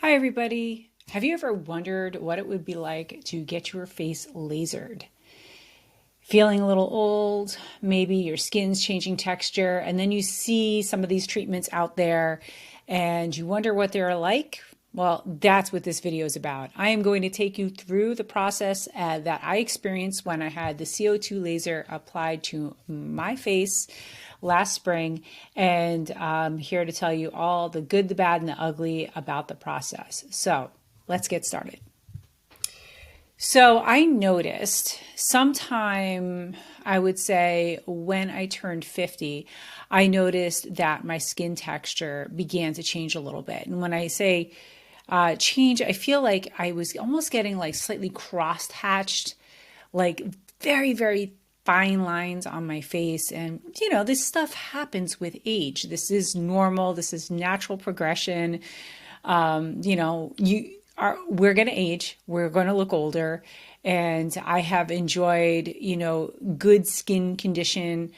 Hi, everybody. Have you ever wondered what it would be like to get your face lasered? Feeling a little old, maybe your skin's changing texture, and then you see some of these treatments out there and you wonder what they're like? Well, that's what this video is about. I am going to take you through the process that I experienced when I had the CO2 laser applied to my face last spring, and I'm here to tell you all the good, the bad, and the ugly about the process. So let's get started. So I noticed sometime, I would say when I turned 50, I noticed that my skin texture began to change a little bit. And when I say change, I feel like I was almost getting like slightly cross-hatched, like very, very fine lines on my face. And, this stuff happens with age. This is normal. This is natural progression. We're going to age, we're going to look older, and I have enjoyed, good skin condition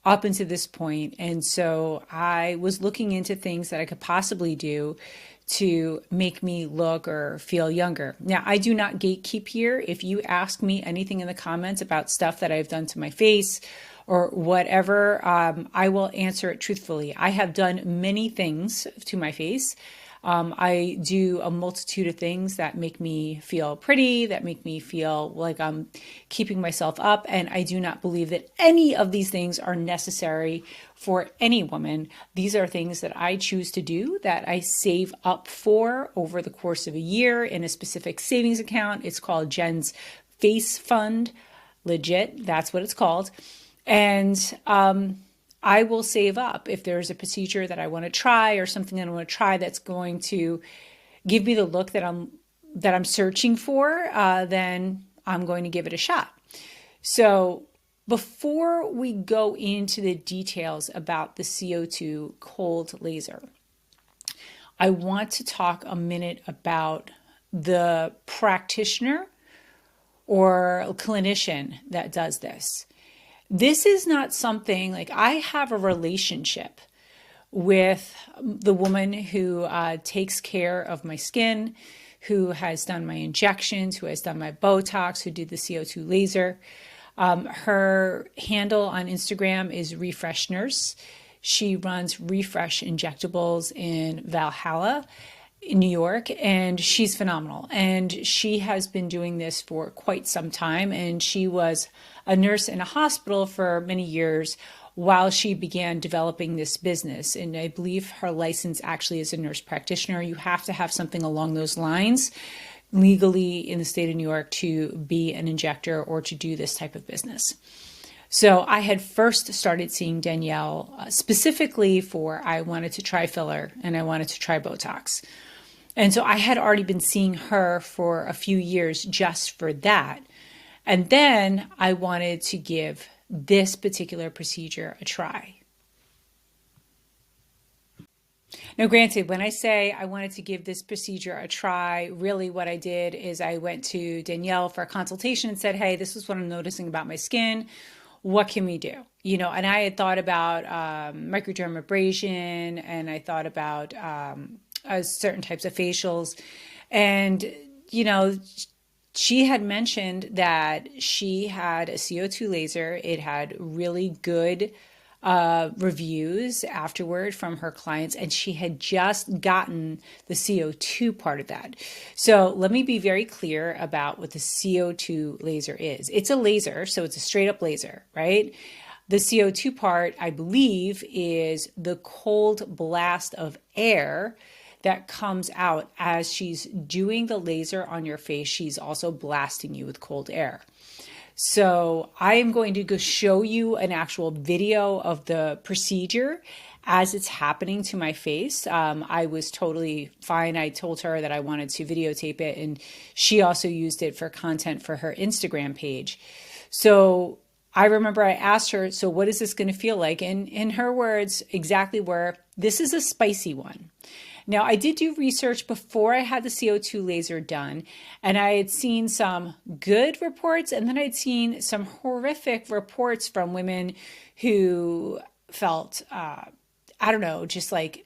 up until this point. And so I was looking into things that I could possibly do to make me look or feel younger. Now, I do not gatekeep here. If you ask me anything in the comments about stuff that I've done to my face or whatever, I will answer it truthfully. I have done many things to my face. I do a multitude of things that make me feel pretty, that make me feel like I'm keeping myself up. And I do not believe that any of these things are necessary for any woman. These are things that I choose to do, that I save up for over the course of a year in a specific savings account. It's called Jen's Face Fund. Legit, that's what it's called. And I will save up if there's a procedure that I want to try or something that I want to try that's going to give me the look that I'm searching for, then I'm going to give it a shot. So before we go into the details about the CO2 cold laser, I want to talk a minute about the practitioner or clinician that does this. This is not something like I have a relationship with the woman who takes care of my skin, who has done my injections, who has done my Botox, who did the CO2 laser. Her handle on Instagram is Refresh Nurse. She runs Refresh Injectables in Valhalla, in New York, and she's phenomenal. And she has been doing this for quite some time, and she was a nurse in a hospital for many years while she began developing this business. And I believe her license actually is a nurse practitioner. You have to have something along those lines legally in the state of New York to be an injector or to do this type of business. So I had first started seeing Danielle specifically for I wanted to try filler and I wanted to try Botox. And so I had already been seeing her for a few years just for that. And then I wanted to give this particular procedure a try. Now, granted, when I say I wanted to give this procedure a try, really what I did is I went to Danielle for a consultation and said, hey, this is what I'm noticing about my skin. What can we do? And I had thought about microdermabrasion, and I thought about certain types of facials. And, she had mentioned that she had a CO2 laser. It had really good reviews afterward from her clients, and she had just gotten the CO2 part of that. So let me be very clear about what the CO2 laser is. It's a laser, so it's a straight up laser, right? The CO2 part, I believe, is the cold blast of air that comes out as she's doing the laser on your face. She's also blasting you with cold air. So I am going to go show you an actual video of the procedure as it's happening to my face. I was totally fine. I told her that I wanted to videotape it, and she also used it for content for her Instagram page. So I remember I asked her, so what is this going to feel like? And in her words, exactly were, this is a spicy one. Now, I did do research before I had the CO2 laser done, and I had seen some good reports, and then I'd seen some horrific reports from women who felt, just like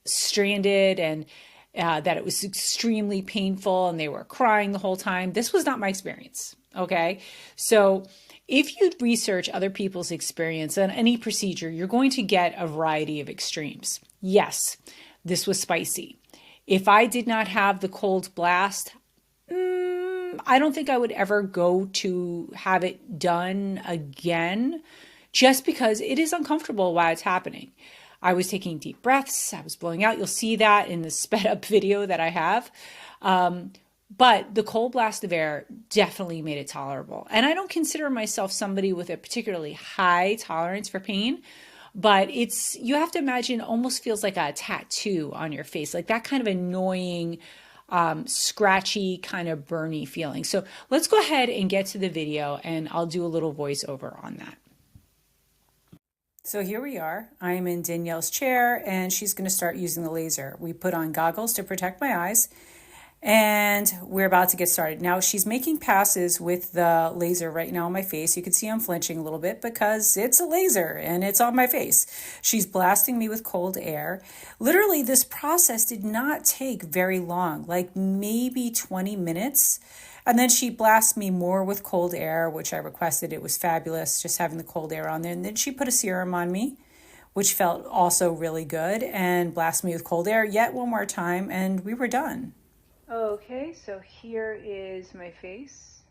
stranded and that it was extremely painful and they were crying the whole time. This was not my experience. Okay. So if you research other people's experience on any procedure, you're going to get a variety of extremes. Yes, this was spicy. If I did not have the cold blast, I don't think I would ever go to have it done again just because it is uncomfortable while it's happening. I was taking deep breaths. I was blowing out. You'll see that in the sped up video that I have. But the cold blast of air definitely made it tolerable. And I don't consider myself somebody with a particularly high tolerance for pain, but you have to imagine, almost feels like a tattoo on your face, like that kind of annoying, scratchy, kind of burny feeling. So let's go ahead and get to the video and I'll do a little voiceover on that. So here we are. I'm in Danielle's chair and she's going to start using the laser. We put on goggles to protect my eyes and we're about to get started. Now she's making passes with the laser right now on my face. You can see I'm flinching a little bit because it's a laser and it's on my face. She's blasting me with cold air. Literally, this process did not take very long, like maybe 20 minutes. And then she blasts me more with cold air, which I requested. It was fabulous just having the cold air on there. And then she put a serum on me, which felt also really good, and blasted me with cold air yet one more time, and we were done. Okay, so here is my face.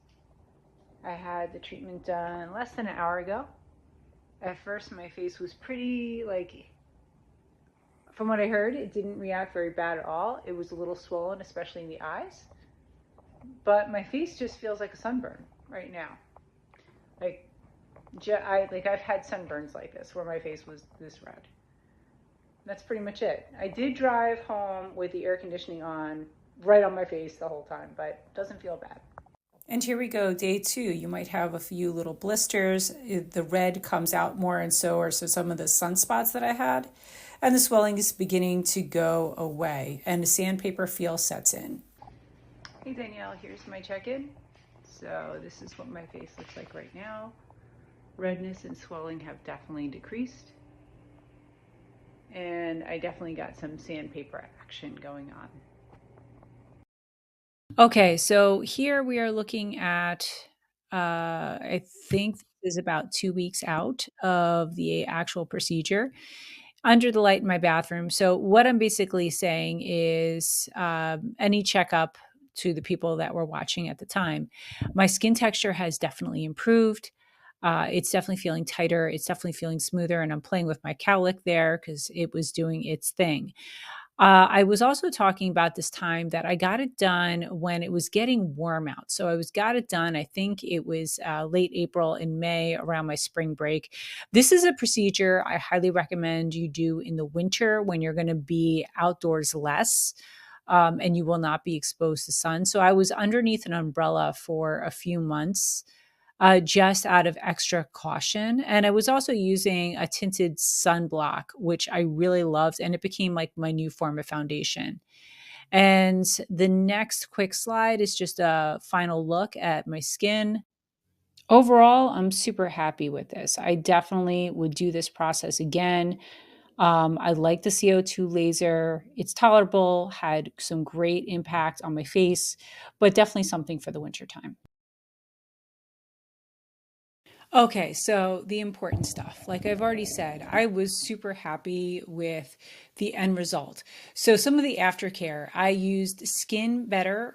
I had the treatment done less than an hour ago. At first, my face was pretty, from what I heard, it didn't react very bad at all. It was a little swollen, especially in the eyes. But my face just feels like a sunburn right now. I've had sunburns like this, where my face was this red. That's pretty much it. I did drive home with the air conditioning on, right on my face the whole time, but it doesn't feel bad. And here we go, day 2. You might have a few little blisters. The red comes out more, and so are some of the sunspots that I had. And the swelling is beginning to go away, and the sandpaper feel sets in. Hey Danielle, here's my check-in. So this is what my face looks like right now. Redness and swelling have definitely decreased. And I definitely got some sandpaper action going on. Okay, so here we are looking at, I think this is about 2 weeks out of the actual procedure, under the light in my bathroom. So what I'm basically saying is any checkup to the people that were watching at the time, my skin texture has definitely improved. It's definitely feeling tighter. It's definitely feeling smoother. And I'm playing with my cowlick there because it was doing its thing. I was also talking about this time that I got it done when it was getting warm out. So got it done, I think it was late April and May, around my spring break. This is a procedure I highly recommend you do in the winter when you're going to be outdoors less. And you will not be exposed to sun. So I was underneath an umbrella for a few months, just out of extra caution. And I was also using a tinted sunblock, which I really loved. And it became like my new form of foundation. And the next quick slide is just a final look at my skin. Overall, I'm super happy with this. I definitely would do this process again. I like the CO2 laser. It's tolerable, had some great impact on my face, but definitely something for the wintertime. Okay, so the important stuff. Like I've already said, I was super happy with the end result. So some of the aftercare, I used Skinbetter's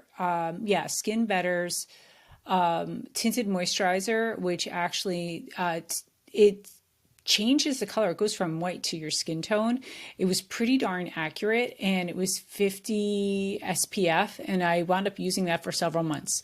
tinted moisturizer, which actually it changes the color. It goes from white to your skin tone. It was pretty darn accurate, and it was 50 SPF, and I wound up using that for several months.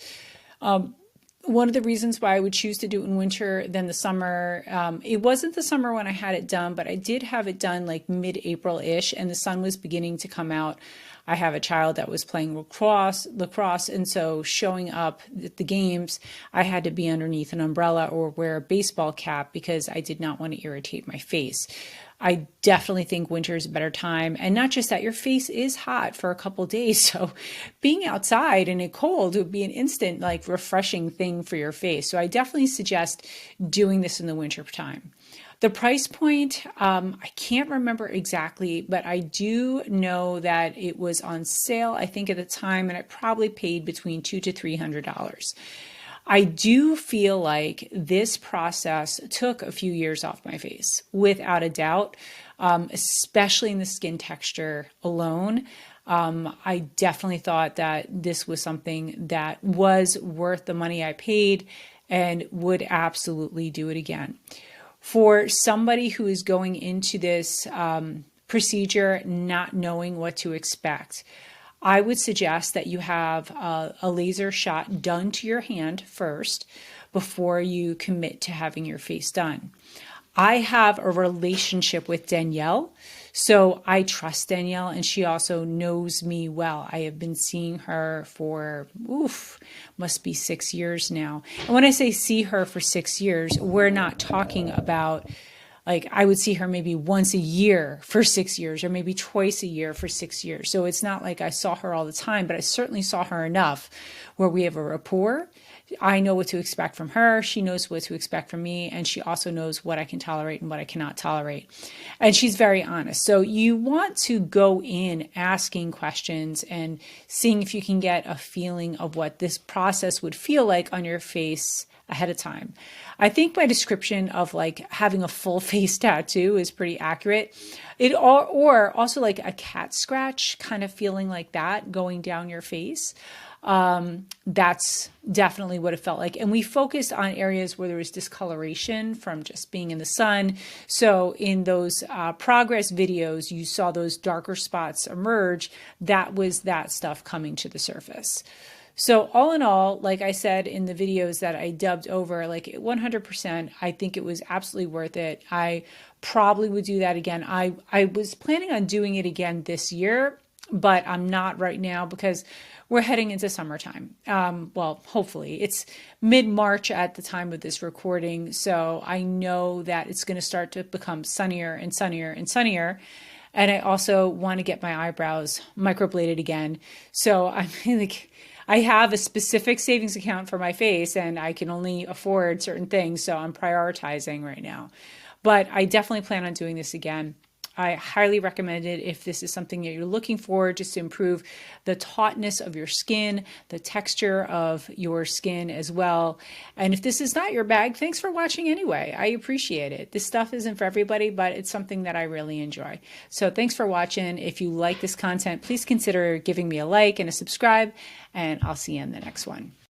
One of the reasons why I would choose to do it in winter than the summer, it wasn't the summer when I had it done, but I did have it done like mid-April-ish, and the sun was beginning to come out. I have a child that was playing lacrosse, and so showing up at the games, I had to be underneath an umbrella or wear a baseball cap because I did not want to irritate my face. I definitely think winter is a better time. And not just that, your face is hot for a couple of days. So being outside and it cold would be an instant, refreshing thing for your face. So I definitely suggest doing this in the winter time. The price point, I can't remember exactly, but I do know that it was on sale, I think at the time, and I probably paid between $200 to $300. I do feel like this process took a few years off my face, without a doubt, especially in the skin texture alone. I definitely thought that this was something that was worth the money I paid and would absolutely do it again. For somebody who is going into this procedure not knowing what to expect, I would suggest that you have a laser shot done to your hand first before you commit to having your face done. I have a relationship with Danielle, so I trust Danielle, and she also knows me well. I have been seeing her for, must be 6 years now. And when I say see her for 6 years, we're not talking about like I would see her maybe once a year for 6 years, or maybe twice a year for 6 years. So it's not like I saw her all the time, but I certainly saw her enough where we have a rapport. I know what to expect from her. She knows what to expect from me. And she also knows what I can tolerate and what I cannot tolerate. And she's very honest. So you want to go in asking questions and seeing if you can get a feeling of what this process would feel like on your face ahead of time. I think my description of like having a full face tattoo is pretty accurate. Or also like a cat scratch kind of feeling like that going down your face. That's definitely what it felt like. And we focused on areas where there was discoloration from just being in the sun. So in those progress videos, you saw those darker spots emerge. That was that stuff coming to the surface. So all in all, like I said in the videos that I dubbed over, like 100%, I think it was absolutely worth it. I probably would do that again. I was planning on doing it again this year, but I'm not right now because we're heading into summertime. Well, hopefully. It's mid-March at the time of this recording, so I know that it's going to start to become sunnier and sunnier and sunnier. And I also want to get my eyebrows microbladed again. So I'm like, I have a specific savings account for my face and I can only afford certain things. So I'm prioritizing right now. But I definitely plan on doing this again. I highly recommend it if this is something that you're looking for, just to improve the tautness of your skin, the texture of your skin as well. And if this is not your bag, thanks for watching anyway. I appreciate it. This stuff isn't for everybody, but it's something that I really enjoy. So thanks for watching. If you like this content, please consider giving me a like and a subscribe, and I'll see you in the next one.